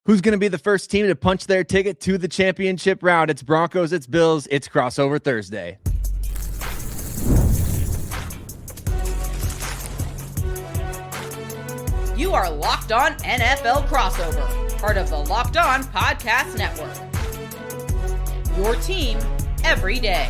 Who's going to be the first team to punch their ticket to the championship round? It's Broncos, it's Bills, it's Crossover Thursday. You are Locked On NFL Crossover, part of the Locked On Podcast Network. Your team every day.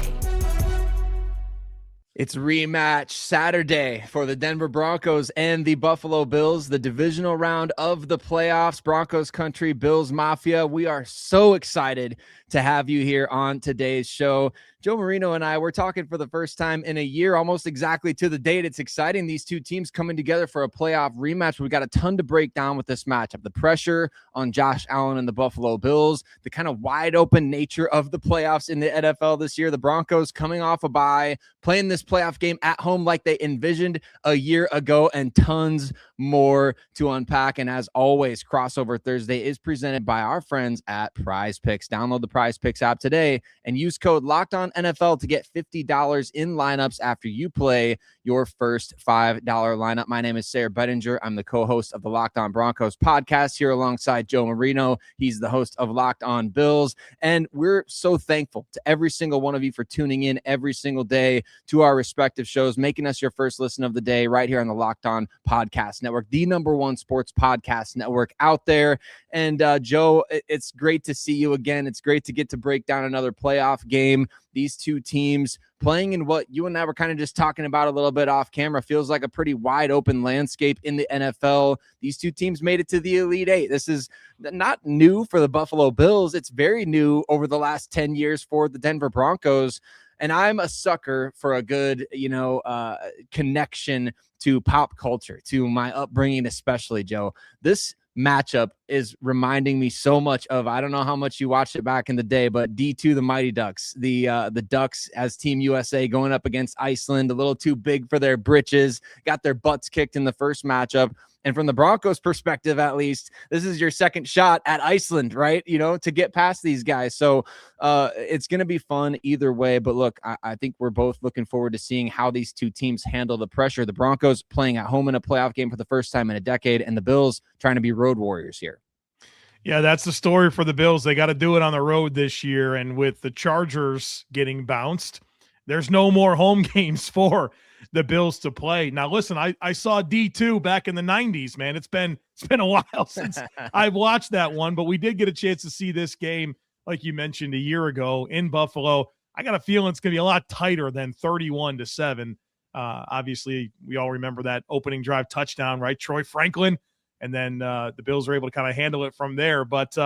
It's rematch Saturday for the Denver Broncos and the Buffalo Bills, the divisional round of the playoffs. Broncos country, Bills Mafia. We are so excited to have you here on today's show. Joe Marino and I, we're talking for the first time in a year, almost exactly to the date. It's exciting. These two teams coming together for a playoff rematch. We've got a ton to break down with this matchup. The pressure on Josh Allen and the Buffalo Bills, the kind of wide open nature of the playoffs in the NFL this year. The Broncos coming off a bye, playing this playoff game at home like they envisioned a year ago, and tons more to unpack. And as always, Crossover Thursday is presented by our friends at Prize Picks. Download the Prize Picks app today and use code LOCKEDONNFL to get $50 in lineups after you play your first $5 lineup. My name is Sayre Bedinger. I'm the co-host of the Locked On Broncos podcast here alongside Joe Marino. He's the host of Locked On Bills. And we're so thankful to every single one of you for tuning in every single day to our respective shows, making us your first listen of the day right here on the Locked On Podcast Network, the #1 sports podcast network out there. And Joe, it's great to see you again. It's great to get to break down another playoff game. These two teams playing in what you and I were kind of just talking about a little bit off camera feels like a pretty wide open landscape in the NFL. These two teams made it to the Elite Eight. This is not new for the Buffalo Bills. It's very new over the last 10 years for the Denver Broncos. And I'm a sucker for a good, connection to pop culture, to my upbringing, especially, Joe. This matchup is reminding me so much of, I don't know how much you watched it back in the day, but D2, the Mighty Ducks, the Ducks as Team USA going up against Iceland, a little too big for their britches, got their butts kicked in the first matchup. And from the Broncos perspective, at least, this is your second shot at Iceland, right? To get past these guys. So it's going to be fun either way. But look, I think we're both looking forward to seeing how these two teams handle the pressure. The Broncos playing at home in a playoff game for the first time in a decade, and the Bills trying to be road warriors here. Yeah, that's the story for the Bills. They got to do it on the road this year. And with the Chargers getting bounced, there's no more home games for the Bills to play. Now, listen, I saw D2 back in the 90s, man. It's been a while since I've watched that one, but we did get a chance to see this game, like you mentioned, a year ago in Buffalo. I got a feeling it's going to be a lot tighter than 31-7. Obviously, we all remember that opening drive touchdown, right? Troy Franklin. And then the Bills were able to kind of handle it from there. But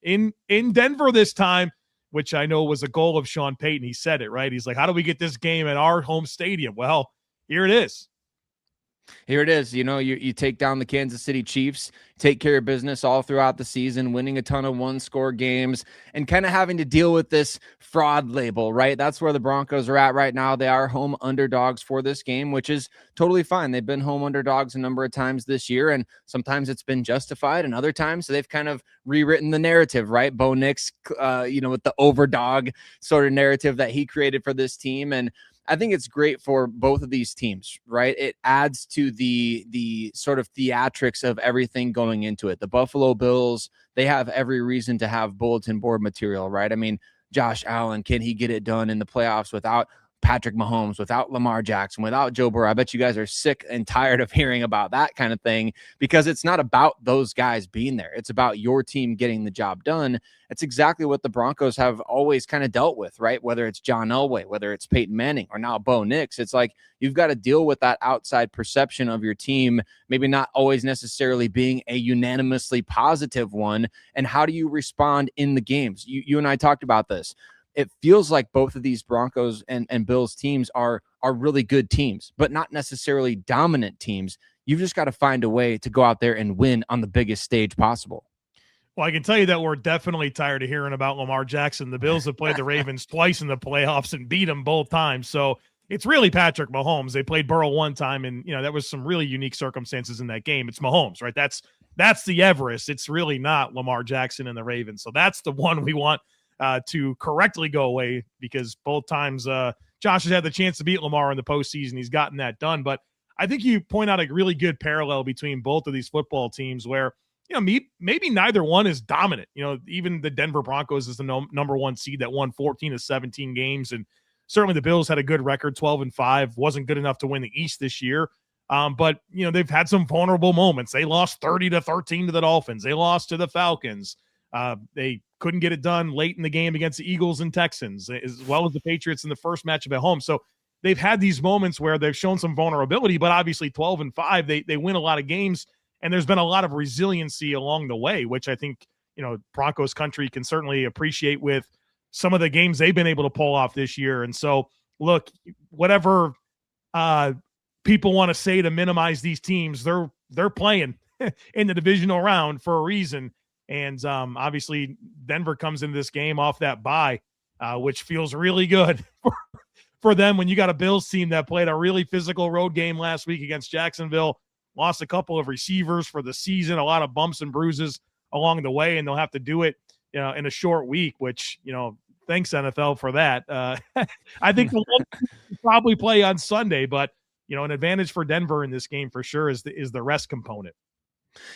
in Denver this time, which I know was a goal of Sean Payton, he said it, right? He's like, how do we get this game at our home stadium? Well, here it is. Here it is. You take down the Kansas City Chiefs, take care of business all throughout the season, winning a ton of one-score games, and kind of having to deal with this fraud label, right? That's where the Broncos are at right now. They are home underdogs for this game, which is totally fine. They've been home underdogs a number of times this year, and sometimes it's been justified, and other times they've kind of rewritten the narrative, right? Bo Nix, with the overdog sort of narrative that he created for this team. And I think it's great for both of these teams, right? It adds to the sort of theatrics of everything going into it. The Buffalo Bills, they have every reason to have bulletin board material, right? I mean, Josh Allen, can he get it done in the playoffs without Patrick Mahomes, without Lamar Jackson, without Joe Burrow? I bet you guys are sick and tired of hearing about that kind of thing, because it's not about those guys being there. It's about your team getting the job done. It's exactly what the Broncos have always kind of dealt with, right? Whether it's John Elway, whether it's Peyton Manning, or now Bo Nix, it's like you've got to deal with that outside perception of your team, maybe not always necessarily being a unanimously positive one. And how do you respond in the games? You and I talked about this. It feels like both of these Broncos and Bills teams are really good teams, but not necessarily dominant teams. You've just got to find a way to go out there and win on the biggest stage possible. Well, I can tell you that we're definitely tired of hearing about Lamar Jackson. The Bills have played the Ravens twice in the playoffs and beat them both times. So it's really Patrick Mahomes. They played Burrow one time, and that was some really unique circumstances in that game. It's Mahomes, right? That's the Everest. It's really not Lamar Jackson and the Ravens. So that's the one we want to correctly go away, because both times Josh has had the chance to beat Lamar in the postseason. He's gotten that done. But I think you point out a really good parallel between both of these football teams, where maybe neither one is dominant. Even the Denver Broncos is the number one seed that won 14 of 17 games. And certainly the Bills had a good record, 12-5, wasn't good enough to win the East this year. But they've had some vulnerable moments. They lost 30-13 to the Dolphins. They lost to the Falcons. They couldn't get it done late in the game against the Eagles and Texans, as well as the Patriots in the first matchup at home. So they've had these moments where they've shown some vulnerability, but obviously 12-5, they win a lot of games, and there's been a lot of resiliency along the way, which I think, Broncos country can certainly appreciate with some of the games they've been able to pull off this year. And so, look, whatever people want to say to minimize these teams, they're playing in the divisional round for a reason. And obviously Denver comes into this game off that bye, which feels really good for them when you got a Bills team that played a really physical road game last week against Jacksonville, lost a couple of receivers for the season, a lot of bumps and bruises along the way, and they'll have to do it in a short week, which, thanks NFL for that. I think we'll probably play on Sunday, but an advantage for Denver in this game for sure is the rest component.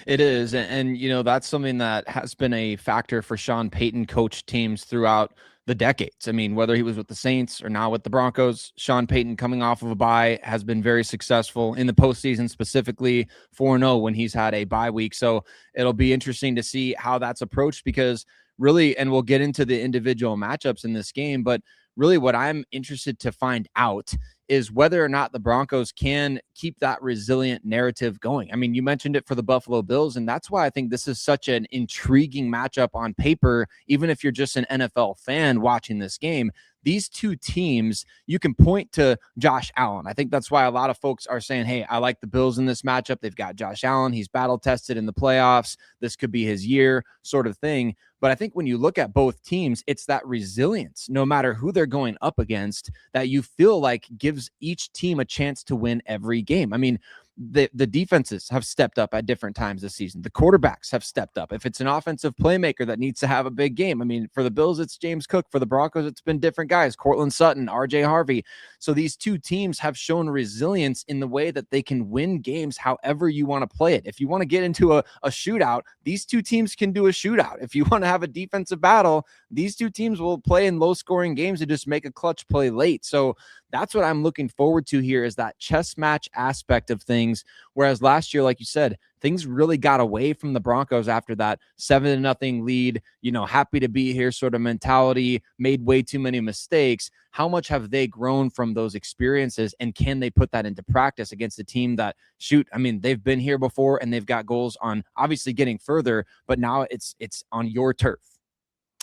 It is. And that's something that has been a factor for Sean Payton coach teams throughout the decades. I mean, whether he was with the Saints or now with the Broncos, Sean Payton coming off of a bye has been very successful in the postseason, specifically 4-0 when he's had a bye week. So it'll be interesting to see how that's approached, because really, and we'll get into the individual matchups in this game, but really what I'm interested to find out is whether or not the Broncos can keep that resilient narrative going. I mean, you mentioned it for the Buffalo Bills, and that's why I think this is such an intriguing matchup on paper. Even if you're just an NFL fan watching this game, these two teams, you can point to Josh Allen. I think that's why a lot of folks are saying, hey, I like the Bills in this matchup. They've got Josh Allen. He's battle tested in the playoffs. This could be his year, sort of thing. But I think when you look at both teams, it's that resilience, no matter who they're going up against, that you feel like gives each team a chance to win every game. I mean, the defenses have stepped up at different times this season. The quarterbacks have stepped up. If it's an offensive playmaker that needs to have a big game, I mean, for the Bills, it's James Cook. For the Broncos, it's been different guys, Cortland Sutton, RJ Harvey. So these two teams have shown resilience in the way that they can win games however you want to play it. If you want to get into a shootout, these two teams can do a shootout. If you want to have a defensive battle, these two teams will play in low-scoring games and just make a clutch play late. So that's what I'm looking forward to here, is that chess match aspect of things. Whereas last year, like you said, things really got away from the Broncos after that 7-0 lead, happy to be here sort of mentality, made way too many mistakes. How much have they grown from those experiences, and can they put that into practice against a team that, they've been here before and they've got goals on obviously getting further, but now it's on your turf.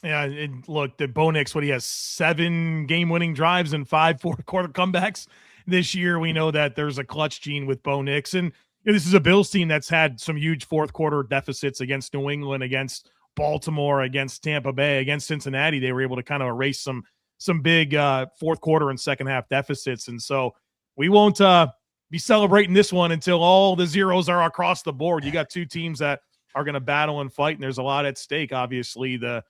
Yeah, and look, the Bo Nix, he has 7 game-winning drives and 5 fourth-quarter comebacks this year. We know that there's a clutch gene with Bo Nix, and this is a Bills team that's had some huge fourth-quarter deficits against New England, against Baltimore, against Tampa Bay, against Cincinnati. They were able to kind of erase some big fourth-quarter and second-half deficits, and so we won't be celebrating this one until all the zeros are across the board. You got two teams that are going to battle and fight, and there's a lot at stake. Obviously, the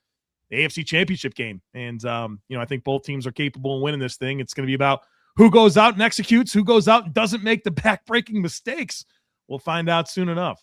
AFC Championship game. And, I think both teams are capable of winning this thing. It's going to be about who goes out and executes, who goes out and doesn't make the back-breaking mistakes. We'll find out soon enough.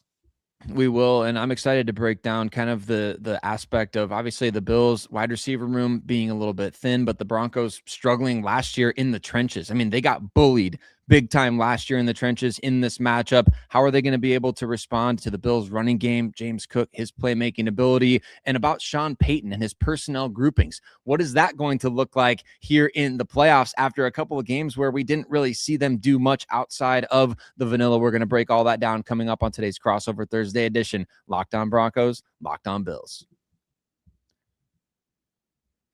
We will, and I'm excited to break down kind of the aspect of, obviously, the Bills wide receiver room being a little bit thin, but the Broncos struggling last year in the trenches. I mean, they got bullied big time last year in the trenches in this matchup. How are they going to be able to respond to the Bills running game, James Cook, his playmaking ability, and about Sean Payton and his personnel groupings? What is that going to look like here in the playoffs after a couple of games where we didn't really see them do much outside of the vanilla? We're going to break all that down coming up on today's Crossover Thursday edition. Locked On Broncos, Locked On Bills.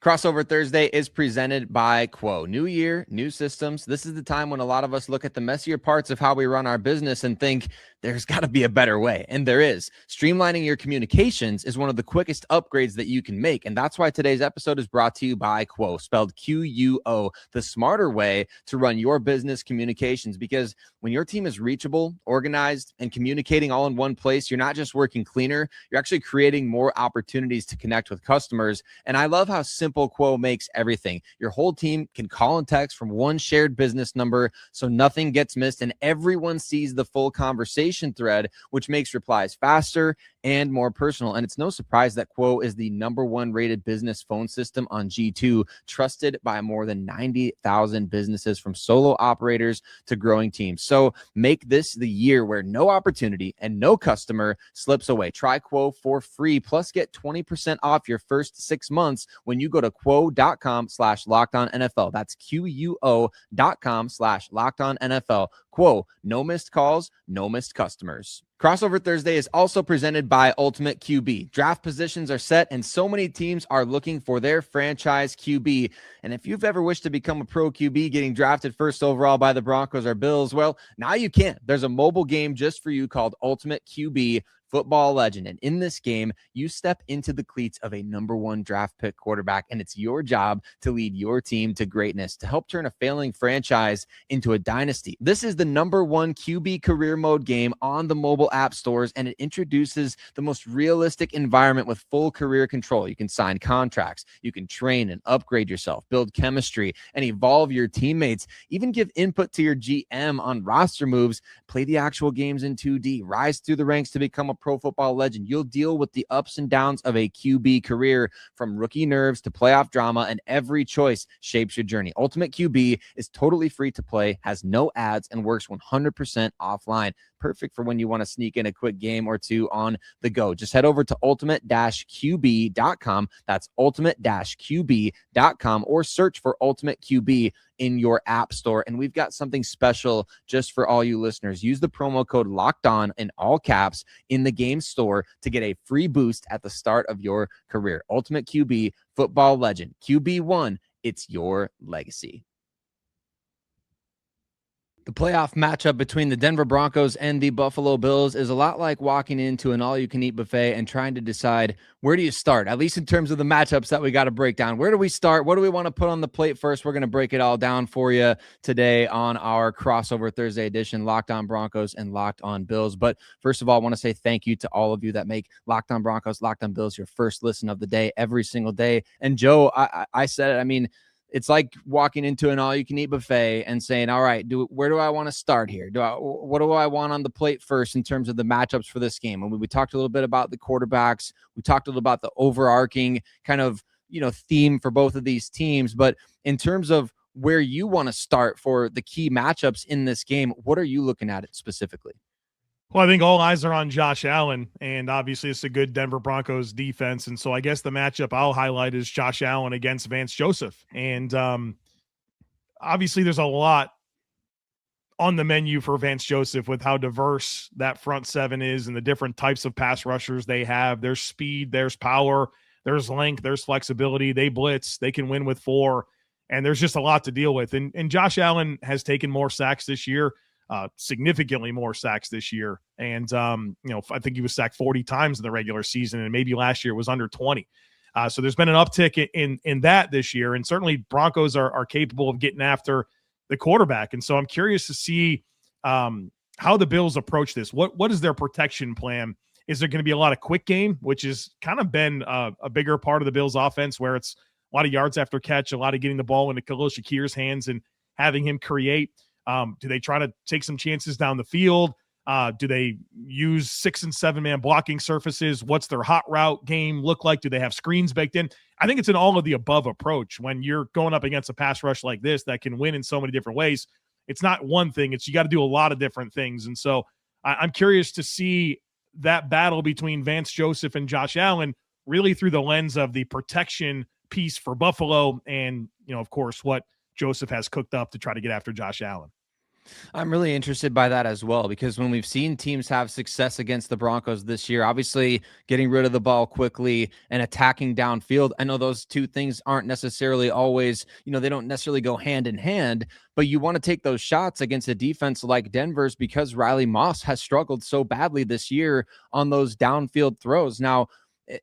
Crossover Thursday is presented by Quo. New year, new systems. This is the time when a lot of us look at the messier parts of how we run our business and think there's got to be a better way. And there is. Streamlining your communications is one of the quickest upgrades that you can make. And that's why today's episode is brought to you by Quo, spelled Quo, the smarter way to run your business communications. Because when your team is reachable, organized, and communicating all in one place, you're not just working cleaner, you're actually creating more opportunities to connect with customers. And I love how simple Quo makes everything. Your whole team can call and text from one shared business number, so nothing gets missed and everyone sees the full conversation thread, which makes replies faster and more personal. And it's no surprise that Quo is the #1 rated business phone system on G2, trusted by more than 90,000 businesses, from solo operators to growing teams. So make this the year where no opportunity and no customer slips away. Try Quo for free, plus get 20% off your first 6 months when you go to quo.com/LockedOnNFL. That's QUO.com/LockedOnNFL. Quo, no missed calls, no missed customers. Crossover Thursday is also presented by Ultimate QB. Draft positions are set, and so many teams are looking for their franchise QB. And if you've ever wished to become a pro QB getting drafted first overall by the Broncos or Bills, well, now you can. There's a mobile game just for you called Ultimate QB Football Legend. And in this game, you step into the cleats of a #1 draft pick quarterback, and it's your job to lead your team to greatness, to help turn a failing franchise into a dynasty. This is the #1 QB career mode game on the mobile app stores, and it introduces the most realistic environment with full career control. You can sign contracts, you can train and upgrade yourself, build chemistry, and evolve your teammates, even give input to your GM on roster moves, play the actual games in 2D, rise through the ranks to become a pro football legend. You'll deal with the ups and downs of a QB career, from rookie nerves to playoff drama, and every choice shapes your journey. Ultimate QB is totally free to play, has no ads, and works 100% offline. Perfect for when you want to sneak in a quick game or two on the go. Just head over to ultimate-qb.com. That's ultimate-qb.com, or search for Ultimate QB in your app store. And we've got something special just for all you listeners. Use the promo code LOCKEDON in all caps in the game store to get a free boost at the start of your career. Ultimate QB Football Legend. QB1, it's your legacy. The playoff matchup between the Denver Broncos and the Buffalo Bills is a lot like walking into an all-you-can-eat buffet and trying to decide, where do you start? At least in terms of the matchups that we got to break down. Where do we start? What do we want to put on the plate first? We're going to break it all down for you today on our Crossover Thursday edition, Locked On Broncos and Locked On Bills. But first of all, I want to say thank you to all of you that make Locked On Broncos, Locked On Bills your first listen of the day every single day. And Joe, I said it, I mean, it's like walking into an all-you-can-eat buffet and saying, all right, where do I want to start here? What do I want on the plate first in terms of the matchups for this game? And we talked a little bit about the quarterbacks. We talked a little about the overarching kind of, theme for both of these teams. But in terms of where you want to start for the key matchups in this game, what are you looking at it specifically? Well, I think all eyes are on Josh Allen, and obviously it's a good Denver Broncos defense. And so I guess the matchup I'll highlight is Josh Allen against Vance Joseph. And obviously there's a lot on the menu for Vance Joseph with how diverse that front seven is and the different types of pass rushers they have. There's speed, there's power, there's length, there's flexibility. They blitz, they can win with 4, and there's just a lot to deal with. And Josh Allen has taken more sacks this year. Significantly more sacks this year. And, I think he was sacked 40 times in the regular season, and maybe last year it was under 20. So there's been an uptick in that this year. And certainly Broncos are capable of getting after the quarterback. And so I'm curious to see how the Bills approach this. What is their protection plan? Is there going to be a lot of quick game, which has kind of been a bigger part of the Bills offense, where it's a lot of yards after catch, a lot of getting the ball into Khalil Shakir's hands and having him create? Do they try to take some chances down the field? Do they use 6- and 7-man blocking surfaces? What's their hot route game look like? Do they have screens baked in? I think it's an all of the above approach. When you're going up against a pass rush like this that can win in so many different ways, it's not one thing. It's you got to do a lot of different things. And so I'm curious to see that battle between Vance Joseph and Josh Allen really through the lens of the protection piece for Buffalo and, of course, what Joseph has cooked up to try to get after Josh Allen. I'm really interested by that as well, because when we've seen teams have success against the Broncos this year, obviously getting rid of the ball quickly and attacking downfield, I know those two things aren't necessarily always, they don't necessarily go hand in hand, but you want to take those shots against a defense like Denver's because Riley Moss has struggled so badly this year on those downfield throws. Now,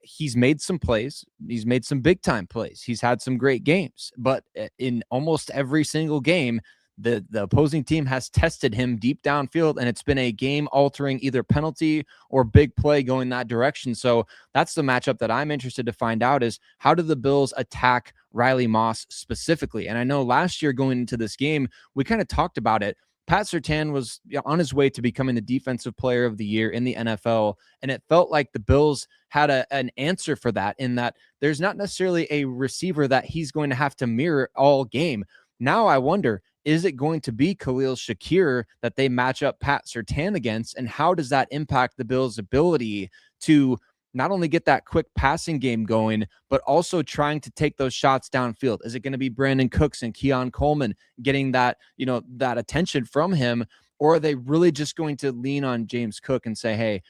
he's made some plays. He's made some big time plays. He's had some great games, but in almost every single game, the opposing team has tested him deep downfield, and it's been a game-altering either penalty or big play going that direction. So that's the matchup that I'm interested to find out is how do the Bills attack Riley Moss specifically? And I know last year going into this game, we kind of talked about it. Pat Surtain was on his way to becoming the defensive player of the year in the NFL. And it felt like the Bills had an answer for that, in that there's not necessarily a receiver that he's going to have to mirror all game. Now I wonder, is it going to be Khalil Shakir that they match up Pat Surtain against? And how does that impact the Bills' ability to not only get that quick passing game going, but also trying to take those shots downfield? Is it going to be Brandon Cooks and Keon Coleman getting that, that attention from him? Or are they really just going to lean on James Cook and say, hey,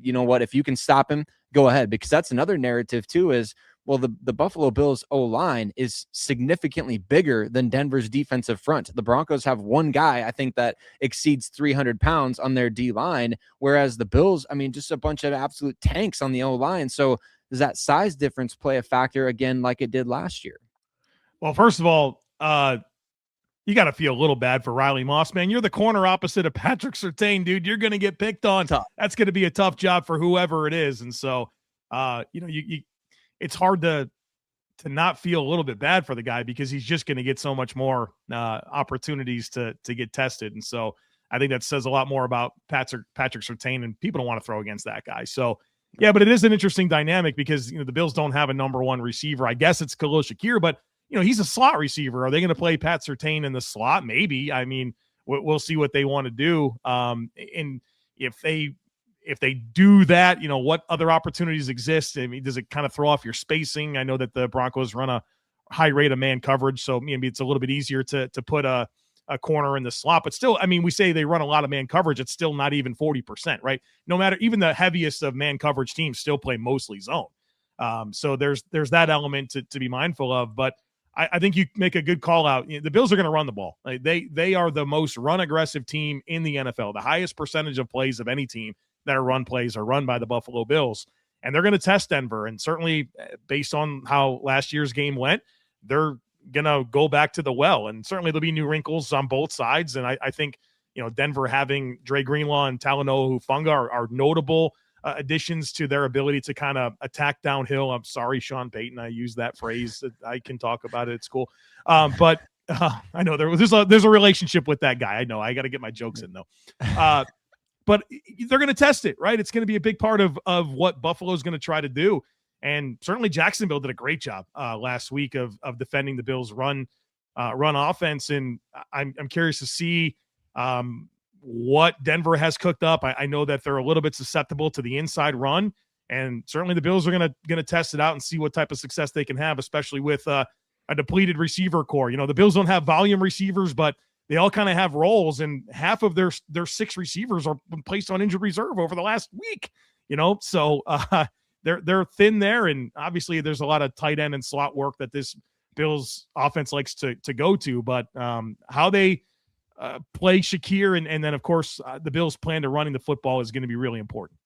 you know what, if you can stop him, go ahead? Because that's another narrative too, is, well, the Buffalo Bills O-line is significantly bigger than Denver's defensive front. The Broncos have one guy, I think, that exceeds 300 pounds on their D-line, whereas the Bills, just a bunch of absolute tanks on the O-line. So does that size difference play a factor again like it did last year? Well, first of all, you got to feel a little bad for Riley Moss, man. You're the corner opposite of Patrick Surtain, dude. You're going to get picked on. Tough. That's going to be a tough job for whoever it is. And so, it's hard to not feel a little bit bad for the guy, because he's just going to get so much more opportunities to get tested. And so I think that says a lot more about Patrick Surtain, and people don't want to throw against that guy. So, yeah, but it is an interesting dynamic, because, the Bills don't have a number one receiver. I guess it's Khalil Shakir, but, he's a slot receiver. Are they going to play Pat Surtain in the slot? Maybe. We'll see what they want to do. And if they do that, what other opportunities exist? Does it kind of throw off your spacing? I know that the Broncos run a high rate of man coverage, so maybe it's a little bit easier to put a corner in the slot. But still, we say they run a lot of man coverage. It's still not even 40%, right? No matter, even the heaviest of man coverage teams still play mostly zone. So there's that element to be mindful of. But I think you make a good call out. The Bills are going to run the ball. They are the most run aggressive team in the NFL. The highest percentage of plays of any team that are run plays are run by the Buffalo Bills, and they're going to test Denver. And certainly, based on how last year's game went, they're going to go back to the well, and certainly there'll be new wrinkles on both sides. And I think, Denver having Dre Greenlaw and Talanoa Hufanga are notable additions to their ability to kind of attack downhill. I'm sorry, Sean Payton, I use that phrase. I can talk about it at school. But I know there's a relationship with that guy. I know I got to get my jokes in though. But they're going to test it, right? It's going to be a big part of what Buffalo's going to try to do. And certainly Jacksonville did a great job last week of defending the Bills' run offense. And I'm curious to see what Denver has cooked up. I know that they're a little bit susceptible to the inside run, and certainly the Bills are going to test it out and see what type of success they can have, especially with a depleted receiver core. The Bills don't have volume receivers, but they all kind of have roles, and half of their 6 receivers are placed on injured reserve over the last week. So they're thin there, and obviously there's a lot of tight end and slot work that this Bills offense likes to go to. But how they play Shakir, and then of course the Bills' plan to running the football is going to be really important.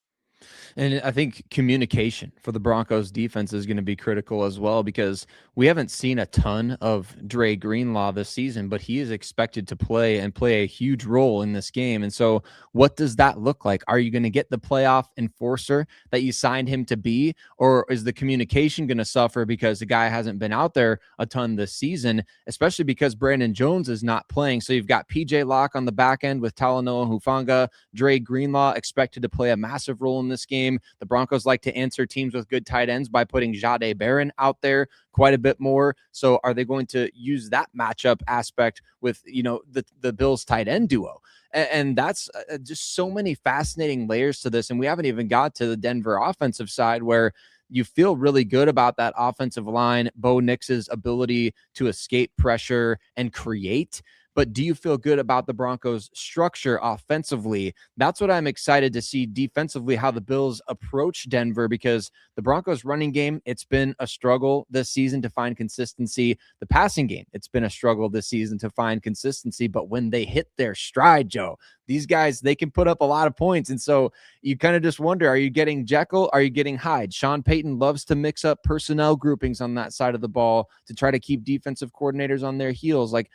And I think communication for the Broncos defense is going to be critical as well, because we haven't seen a ton of Dre Greenlaw this season, but he is expected to play a huge role in this game. And so what does that look like? Are you going to get the playoff enforcer that you signed him to be, or is the communication going to suffer because the guy hasn't been out there a ton this season, especially because Brandon Jones is not playing? So you've got PJ Locke on the back end with Talanoa Hufanga, Dre Greenlaw expected to play a massive role in this game. The Broncos like to answer teams with good tight ends by putting Jahdae Barron out there quite a bit more. So are they going to use that matchup aspect with, the Bills tight end duo? And that's just so many fascinating layers to this. And we haven't even got to the Denver offensive side, where you feel really good about that offensive line, Bo Nix's ability to escape pressure and create. But do you feel good about the Broncos' structure offensively? That's what I'm excited to see defensively, how the Bills approach Denver, because the Broncos' running game, it's been a struggle this season to find consistency. The passing game, it's been a struggle this season to find consistency. But when they hit their stride, Joe, these guys, they can put up a lot of points. And so you kind of just wonder, are you getting Jekyll? Are you getting Hyde? Sean Payton loves to mix up personnel groupings on that side of the ball to try to keep defensive coordinators on their heels. Like,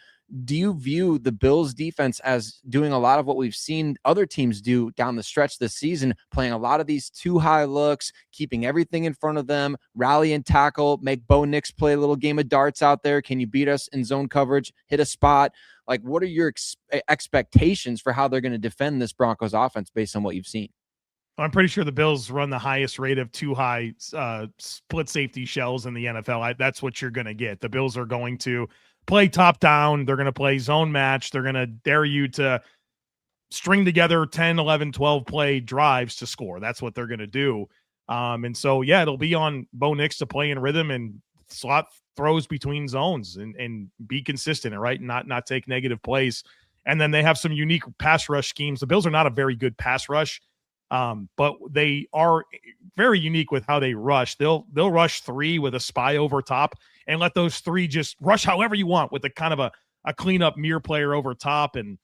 do you view the Bills defense as doing a lot of what we've seen other teams do down the stretch this season, playing a lot of these too high looks, keeping everything in front of them, rally and tackle, make Bo Nix play a little game of darts out there? Can you beat us in zone coverage, hit a spot? Like, what are your expectations for how they're going to defend this Broncos offense based on what you've seen? I'm pretty sure the Bills run the highest rate of too high split safety shells in the NFL. That's what you're going to get. The Bills are going to play top down. They're going to play zone match. They're going to dare you to string together 10, 11, 12 play drives to score. That's what they're going to do. And so, yeah, it'll be on Bo Nix to play in rhythm and slot throws between zones and be consistent, right? And not take negative plays. And then they have some unique pass rush schemes. The Bills are not a very good pass rush. But they are very unique with how they rush. They'll rush 3 with a spy over top and let those 3 just rush however you want with a kind of a cleanup mirror player over top. And,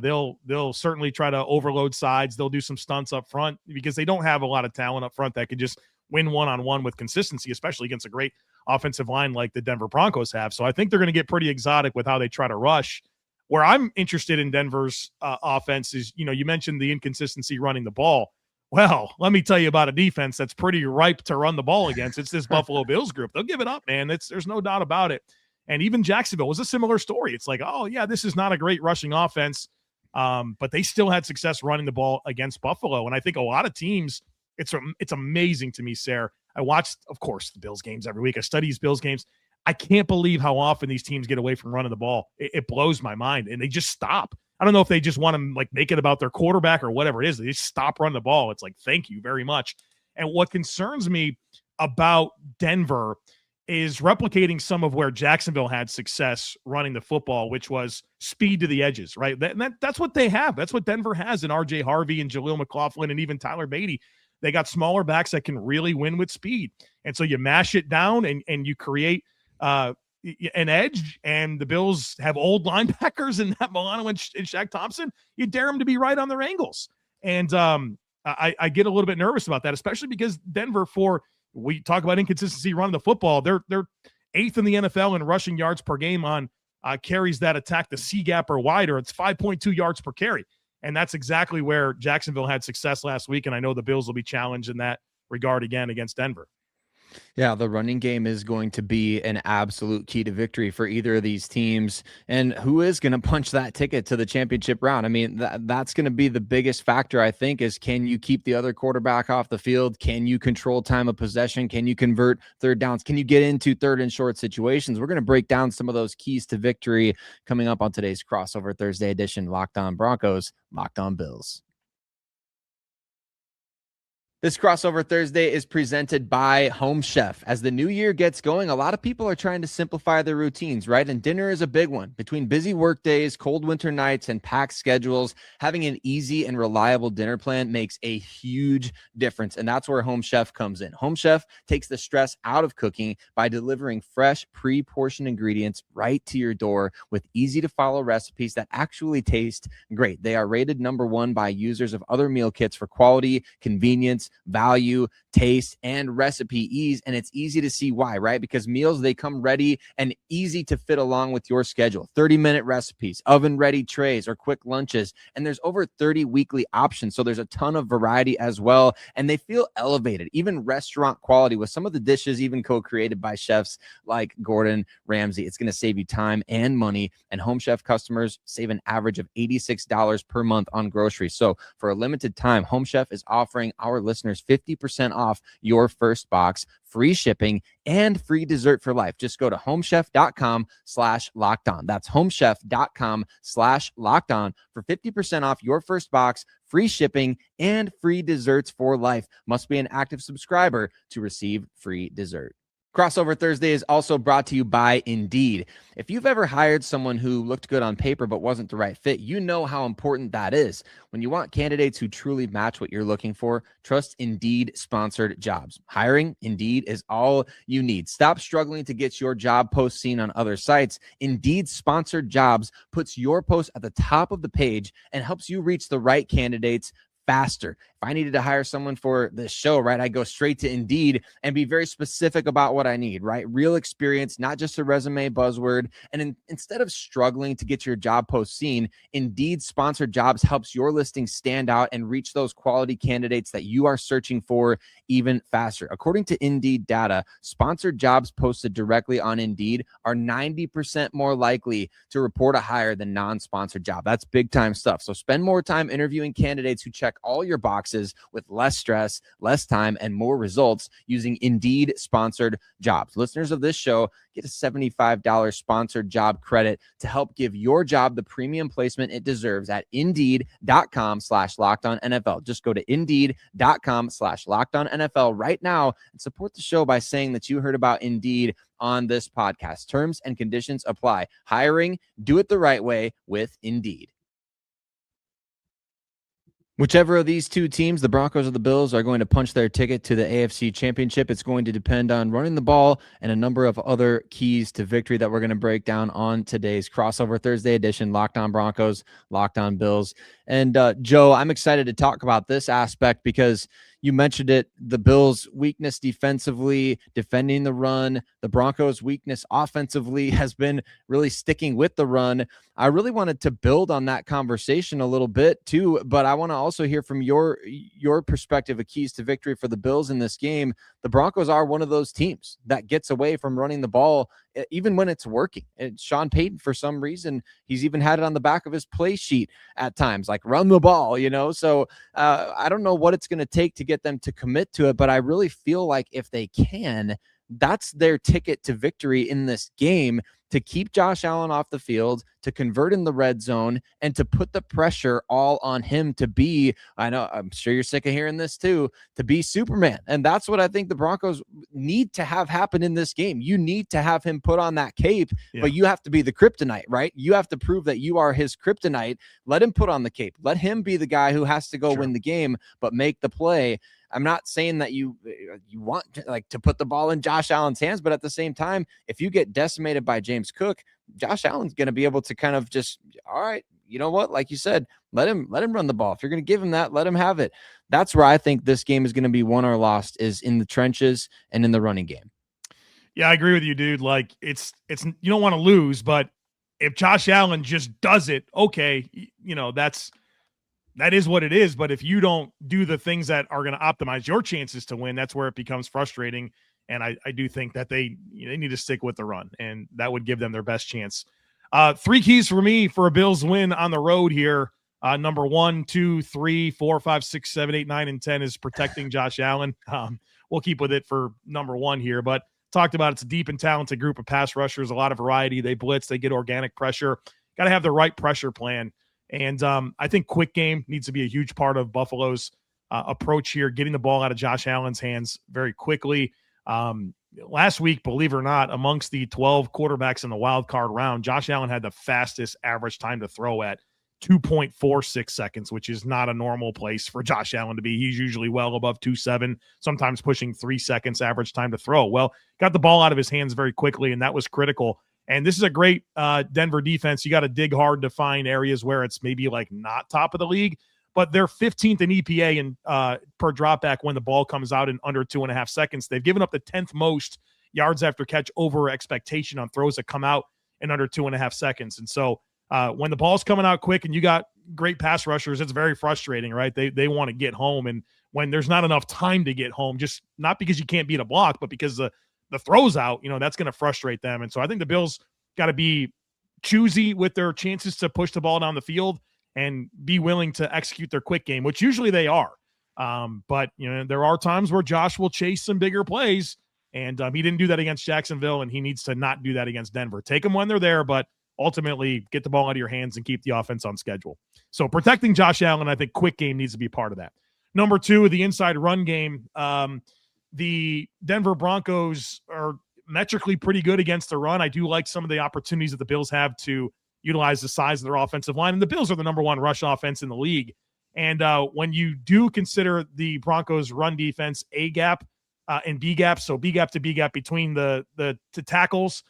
they'll certainly try to overload sides. They'll do some stunts up front because they don't have a lot of talent up front that can just win one-on-one with consistency, especially against a great offensive line like the Denver Broncos have. So I think they're going to get pretty exotic with how they try to rush. Where I'm interested in Denver's offense is, you mentioned the inconsistency running the ball. Well, let me tell you about a defense that's pretty ripe to run the ball against. It's this Buffalo Bills group. They'll give it up, man. There's no doubt about it. And even Jacksonville was a similar story. It's like, oh, yeah, this is not a great rushing offense, but they still had success running the ball against Buffalo. And I think a lot of teams, it's amazing to me, Sayre. I watched, of course, the Bills games every week. I study these Bills games. I can't believe how often these teams get away from running the ball. It blows my mind, and they just stop. I don't know if they just want to make it about their quarterback or whatever it is. They just stop running the ball. It's like, thank you very much. And what concerns me about Denver is replicating some of where Jacksonville had success running the football, which was speed to the edges, right? That's what they have. That's what Denver has in R.J. Harvey and Jaleel McLaughlin and even Tyler Beatty. They got smaller backs that can really win with speed. And so you mash it down and you create an edge, and the Bills have old linebackers in Matt Milano and Shaq Thompson. You dare them to be right on their angles. And I get a little bit nervous about that, especially because Denver, we talk about inconsistency running the football. They're 8th in the NFL in rushing yards per game on carries that attack the C gap or wider. It's 5.2 yards per carry. And that's exactly where Jacksonville had success last week. And I know the Bills will be challenged in that regard again against Denver. Yeah, the running game is going to be an absolute key to victory for either of these teams. And who is going to punch that ticket to the championship round? I mean, that's going to be the biggest factor, I think, is can you keep the other quarterback off the field? Can you control time of possession? Can you convert third downs? Can you get into third and short situations? We're going to break down some of those keys to victory coming up on today's Crossover Thursday edition. Locked On Broncos, Locked On Bills. This Crossover Thursday is presented by Home Chef. As the new year gets going, a lot of people are trying to simplify their routines, right? And dinner is a big one. Between busy work days, cold winter nights, and packed schedules, having an easy and reliable dinner plan makes a huge difference. And that's where Home Chef comes in. Home Chef takes the stress out of cooking by delivering fresh, pre-portioned ingredients right to your door with easy-to-follow recipes that actually taste great. They are rated #1 by users of other meal kits for quality, convenience, value, taste, and recipe ease. And it's easy to see why, right? Because meals, they come ready and easy to fit along with your schedule. 30-minute recipes, oven-ready trays, or quick lunches. And there's over 30 weekly options. So there's a ton of variety as well. And they feel elevated, even restaurant quality, with some of the dishes even co-created by chefs like Gordon Ramsay. It's going to save you time and money. And Home Chef customers save an average of $86 per month on groceries. So for a limited time, Home Chef is offering our listeners 50% off your first box, free shipping, and free dessert for life. Just go to homechef.com/lockedon. That's homechef.com/lockedon for 50% off your first box, free shipping, and free desserts for life. Must be an active subscriber to receive free dessert. Crossover Thursday is also brought to you by Indeed. If you've ever hired someone who looked good on paper but wasn't the right fit, you know how important that is. When you want candidates who truly match what you're looking for, trust Indeed sponsored jobs. Hiring Indeed is all you need. Stop struggling to get your job post seen on other sites. Indeed sponsored jobs puts your post at the top of the page and helps you reach the right candidates faster. If I needed to hire someone for this show, right, I go straight to Indeed and be very specific about what I need, right? Real experience, not just a resume buzzword. And instead of struggling to get your job post seen, Indeed sponsored jobs helps your listing stand out and reach those quality candidates that you are searching for even faster. According to Indeed data, sponsored jobs posted directly on Indeed are 90% more likely to report a hire than non-sponsored job. That's big time stuff. So spend more time interviewing candidates who check all your boxes with less stress, less time, and more results using Indeed sponsored jobs. Listeners of this show get a $75 sponsored job credit to help give your job the premium placement it deserves at Indeed.com/LockedOnNFL. Just go to Indeed.com/LockedOnNFL right now and support the show by saying that you heard about Indeed on this podcast. Terms and conditions apply. Hiring, do it the right way with Indeed. Whichever of these two teams, the Broncos or the Bills, are going to punch their ticket to the AFC Championship, it's going to depend on running the ball and a number of other keys to victory that we're going to break down on today's Crossover Thursday edition, Locked On Broncos, Locked On Bills. And Joe, I'm excited to talk about this aspect because you mentioned it, the Bills' weakness defensively, defending the run. The Broncos' weakness offensively has been really sticking with the run. I really wanted to build on that conversation a little bit too, but I want to also hear from your perspective of keys to victory for the Bills in this game. The Broncos are one of those teams that gets away from running the ball even when it's working. And Sean Payton, for some reason, he's even had it on the back of his play sheet at times, like run the ball, So I don't know what it's going to take to get them to commit to it, but I really feel like if they can, that's their ticket to victory in this game, to keep Josh Allen off the field, to convert in the red zone, and to put the pressure all on him to be, I know, I'm sure you're sick of hearing this too, to be Superman. And that's what I think the Broncos need to have happen in this game. You need to have him put on that cape, but you have to be the kryptonite, right? You have to prove that you are his kryptonite. Let him put on the cape. Let him be the guy who has to go win the game, but make the play. I'm not saying that you want to put the ball in Josh Allen's hands, but at the same time, if you get decimated by James Cook, Josh Allen's going to be able to kind of just, all right, you know what? Like you said, let him run the ball. If you're going to give him that, let him have it. That's where I think this game is going to be won or lost, is in the trenches and in the running game. Yeah, I agree with you, dude. Like it's you don't want to lose, but if Josh Allen just does it, okay, that is what it is. But if you don't do the things that are going to optimize your chances to win, that's where it becomes frustrating. And I do think that they need to stick with the run, and that would give them their best chance. 3 keys for me for a Bills win on the road here. Number 1, 2, 3, 4, 5, 6, 7, 8, 9, and 10 is protecting Josh Allen. We'll keep with it for number 1 here, but talked about it's a deep and talented group of pass rushers, a lot of variety. They blitz, they get organic pressure. Got to have the right pressure plan. And I think quick game needs to be a huge part of Buffalo's approach here, getting the ball out of Josh Allen's hands very quickly. Last week, believe it or not, amongst the 12 quarterbacks in the wild card round, Josh Allen had the fastest average time to throw at 2.46 seconds, which is not a normal place for Josh Allen to be. He's usually well above 2.7, sometimes pushing 3 seconds average time to throw. Well, got the ball out of his hands very quickly, and that was critical. And this is a great Denver defense. You got to dig hard to find areas where it's maybe like not top of the league, but they're 15th in EPA and per dropback when the ball comes out in under 2.5 seconds. They've given up the 10th most yards after catch over expectation on throws that come out in under 2.5 seconds. And so when the ball's coming out quick and you got great pass rushers, it's very frustrating, right? They want to get home. And when there's not enough time to get home, just not because you can't beat a block, but because the throws out, that's going to frustrate them. And so I think the Bills got to be choosy with their chances to push the ball down the field and be willing to execute their quick game, which usually they are. But there are times where Josh will chase some bigger plays, and he didn't do that against Jacksonville, and he needs to not do that against Denver. Take them when they're there, but ultimately get the ball out of your hands and keep the offense on schedule. So protecting Josh Allen, I think quick game needs to be part of that. Number 2, the inside run game. The Denver Broncos are metrically pretty good against the run. I do like some of the opportunities that the Bills have to utilize the size of their offensive line. And the Bills are the number 1 rush offense in the league. And when you do consider the Broncos run defense A gap and B gap, so B gap to B gap between the tackles,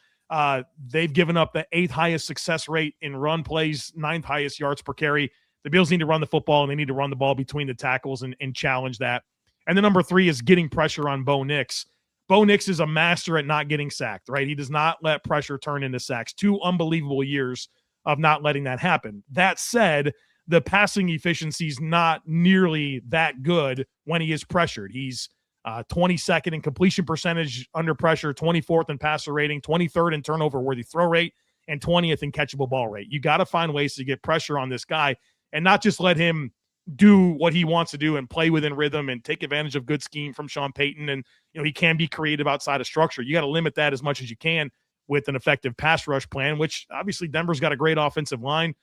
they've given up the 8th highest success rate in run plays, 9th highest yards per carry. The Bills need to run the football, and they need to run the ball between the tackles and challenge that. And the number 3 is getting pressure on Bo Nix. Bo Nix is a master at not getting sacked, right? He does not let pressure turn into sacks. 2 unbelievable years of not letting that happen. That said, the passing efficiency is not nearly that good when he is pressured. He's 22nd in completion percentage under pressure, 24th in passer rating, 23rd in turnover-worthy throw rate, and 20th in catchable ball rate. You got to find ways to get pressure on this guy and not just let him do what he wants to do and play within rhythm and take advantage of good scheme from Sean Payton. And, he can be creative outside of structure. You got to limit that as much as you can with an effective pass rush plan, which obviously Denver's got a great offensive line.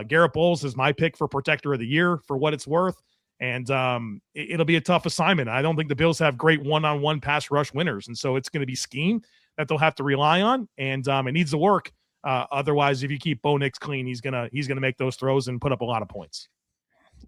Garrett Bowles is my pick for protector of the year for what it's worth. And it'll be a tough assignment. I don't think the Bills have great one-on-one pass rush winners. And so it's going to be scheme that they'll have to rely on. And it needs to work. Otherwise, if you keep Bo Nix clean, he's gonna make those throws and put up a lot of points.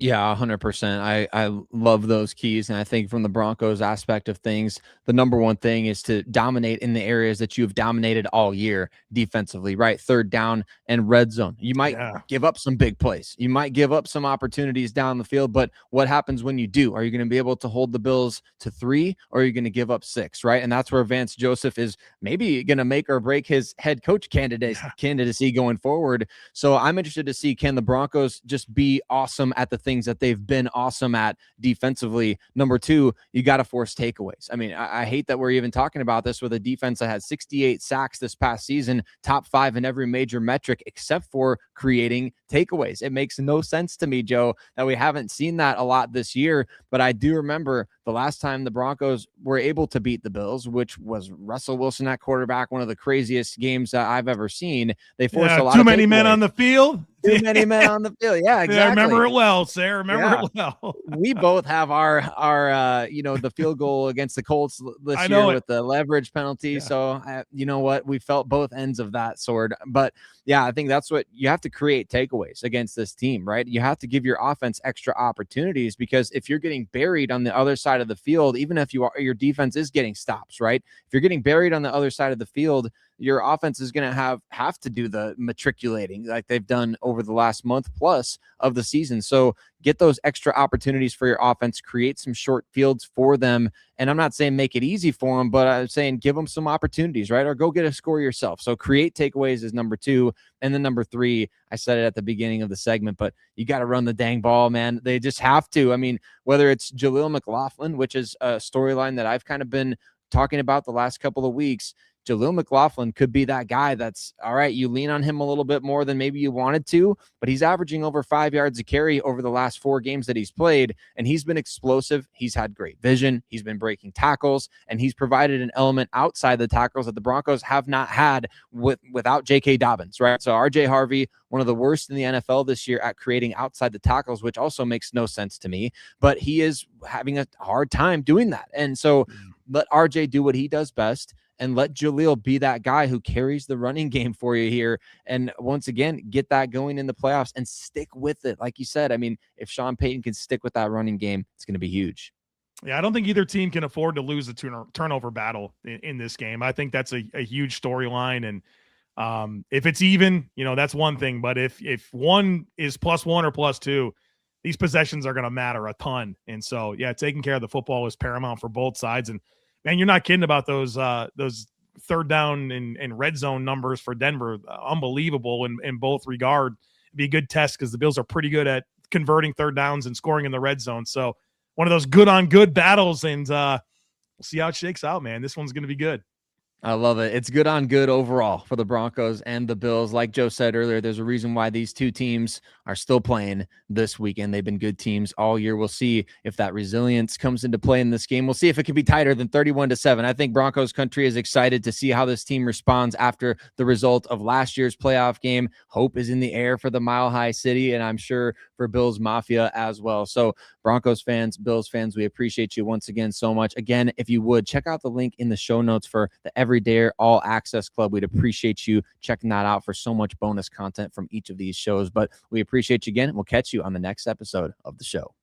Yeah, 100%. I love those keys. And I think from the Broncos aspect of things, the number one thing is to dominate in the areas that you've dominated all year defensively, right? Third down and red zone. You might give up some big plays. You might give up some opportunities down the field, but what happens when you do? Are you going to be able to hold the Bills to 3, or are you going to give up 6, right? And that's where Vance Joseph is maybe going to make or break his head coach candidacy going forward. So I'm interested to see, can the Broncos just be awesome at the things that they've been awesome at defensively? Number 2, you got to force takeaways. I mean, I hate that we're even talking about this with a defense that had 68 sacks this past season, top 5 in every major metric except for creating takeaways. It makes no sense to me, Joe, that we haven't seen that a lot this year. But I do remember the last time the Broncos were able to beat the Bills, which was Russell Wilson at quarterback, one of the craziest games that I've ever seen. They forced a lot of too many men on the field. Too many men on the field. Yeah, exactly. Yeah, I remember it well, Sayre. Remember it well. We both have our the field goal against the Colts this year with the leverage penalty. Yeah. So you know what? We felt both ends of that sword. But yeah, I think that's what you have to create takeaways against this team, right? You have to give your offense extra opportunities, because if you're getting buried on the other side of the field, even if your defense is getting stops, right? If you're getting buried on the other side of the field, your offense is going to have to do the matriculating like they've done over the last month plus of the season. So get those extra opportunities for your offense, create some short fields for them. And I'm not saying make it easy for them, but I'm saying give them some opportunities, right? Or go get a score yourself. So create takeaways is number 2. And then number 3, I said it at the beginning of the segment, but you got to run the dang ball, man. They just have to. I mean, whether it's Jaleel McLaughlin, which is a storyline that I've kind of been talking about the last couple of weeks, Jaleel McLaughlin could be that guy that's all right. You lean on him a little bit more than maybe you wanted to, but he's averaging over 5 yards a carry over the last 4 games that he's played. And he's been explosive. He's had great vision. He's been breaking tackles, and he's provided an element outside the tackles that the Broncos have not had without J.K. Dobbins, right? So R.J. Harvey, one of the worst in the NFL this year at creating outside the tackles, which also makes no sense to me, but he is having a hard time doing that. And so let R.J. do what he does best, and let Jaleel be that guy who carries the running game for you here. And once again, get that going in the playoffs and stick with it. Like you said, I mean, if Sean Payton can stick with that running game, it's going to be huge. Yeah, I don't think either team can afford to lose a turnover battle in this game. I think that's a huge storyline. And if it's even, that's one thing. But if one is +1 or +2, these possessions are going to matter a ton. And so, yeah, taking care of the football is paramount for both sides. And man, you're not kidding about those third down and red zone numbers for Denver. Unbelievable in both regard. It'd be a good test because the Bills are pretty good at converting third downs and scoring in the red zone. So one of those good on good battles, and we'll see how it shakes out, man. This one's going to be good. I love it. It's good on good overall for the Broncos and the Bills. Like Joe said earlier, there's a reason why these two teams are still playing this weekend. They've been good teams all year. We'll see if that resilience comes into play in this game. We'll see if it can be tighter than 31-7. I think Broncos country is excited to see how this team responds after the result of last year's playoff game. Hope is in the air for the Mile High City, and I'm sure for Bills Mafia as well. So Broncos fans, Bills fans, we appreciate you once again so much. Again, if you would, check out the link in the show notes for the Everyday All Access Club. We'd appreciate you checking that out for so much bonus content from each of these shows. But we appreciate you again, and we'll catch you on the next episode of the show.